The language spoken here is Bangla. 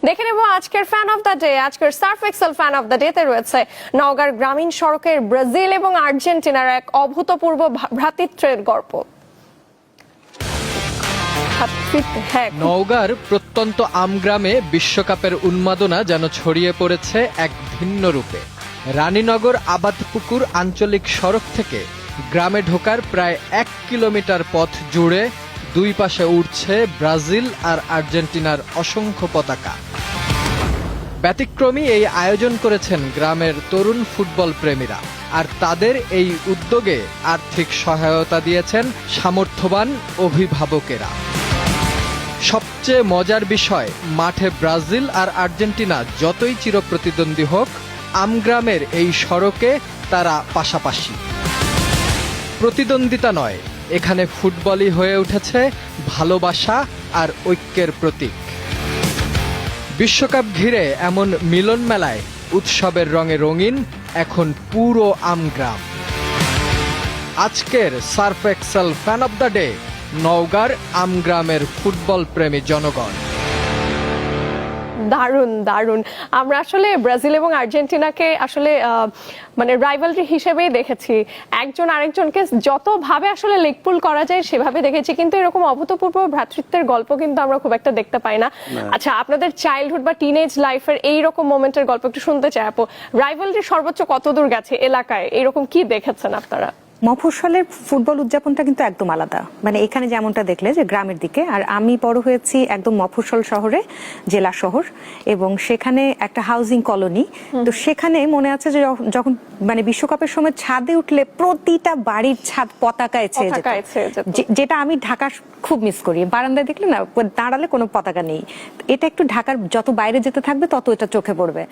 দেখে নেব আজকের ফ্যান অফ দ্য ডে। আজকের Surf Excel fan of the day তে রয়েছে নওগাঁর গ্রামীণ সড়কের ব্রাজিল এবং আর্জেন্টিনার এক অভূতপূর্ব ভ্রাতৃত্বের গল্প। নওগাঁর প্রত্যন্ত আমগ্রামে বিশ্বকাপের উন্মাদনা যেন ছড়িয়ে পড়েছে এক ভিন্ন রূপে। রানীনগর আবাদপুকুর আঞ্চলিক সড়ক থেকে গ্রামে ঢোকার প্রায় 1 কিলোমিটার পথ জুড়ে দুই পাশে উঠছে ব্রাজিল আর আর্জেন্টিনার অসংখ্য পতাকা। ব্যতিক্রমী এই আয়োজন করেছেন গ্রামের তরুণ ফুটবল প্রেমীরা, আর তাদের এই উদ্যোগে আর্থিক সহায়তা দিয়েছেন সামর্থ্যবান অভিভাবকেরা। সবচেয়ে মজার বিষয়, মাঠে ব্রাজিল আর আর্জেন্টিনা যতই চিরপ্রতিদ্বন্দ্বী হোক, আমগ্রামের এই সড়কে তারা পাশাপাশি। প্রতিদ্বন্দ্বিতা নয়, এখানে ফুটবলই হয়ে উঠেছে ভালোবাসা আর ঐক্যের প্রতীক। বিশ্বকাপ ঘিরে এমন মিলন মেলায় উৎসবের রঙে রঙিন এখন পুরো আমগ্রাম। আজকের Surf Excel fan of the day নওগাঁর আমগ্রামের ফুটবল প্রেমী জনগণ। দারুণ দারুণ। আমরা আসলে ব্রাজিল এবং আর্জেন্টিনাকে আসলে মানে রাইভালরি হিসেবেই দেখেছি, একজন আরেকজনকে যতভাবে আসলে লেগপুল করা যায় সেভাবে দেখেছি, কিন্তু এরকম অভূতপূর্ব ভ্রাতৃত্বের গল্প কিন্তু আমরা খুব একটা দেখতে পাই না। আচ্ছা, আপনাদের চাইল্ডহুড বা টিনেজ লাইফের এইরকম মোমেন্টের গল্প একটু শুনতে চাই আপু। রাইভালরি সর্বোচ্চ কতদূর গেছে এলাকায়, এরকম কি দেখেছেন আপনারা? মফস্বলের ফুটবল উদযাপনটা কিন্তু একদম আলাদা। মানে এখানে যেমনটা দেখলে যে গ্রামের দিকে, আর আমি বড় হয়েছি একদম মফস্বল শহরে, জেলা শহর, এবং সেখানে একটা হাউজিং কলোনি। তো সেখানে মনে আছে যে যখন মানে বিশ্বকাপের সময় ছাদে উঠলে প্রতিটা বাড়ির ছাদ পতাকায় ছেয়ে যেত, যেটা আমি ঢাকা খুব মিস করি। বারান্দায় দেখলে না, দাঁড়ালে কোনো পতাকা নেই। এটা একটু ঢাকার যত বাইরে যেতে থাকবে তত এটা চোখে পড়বে।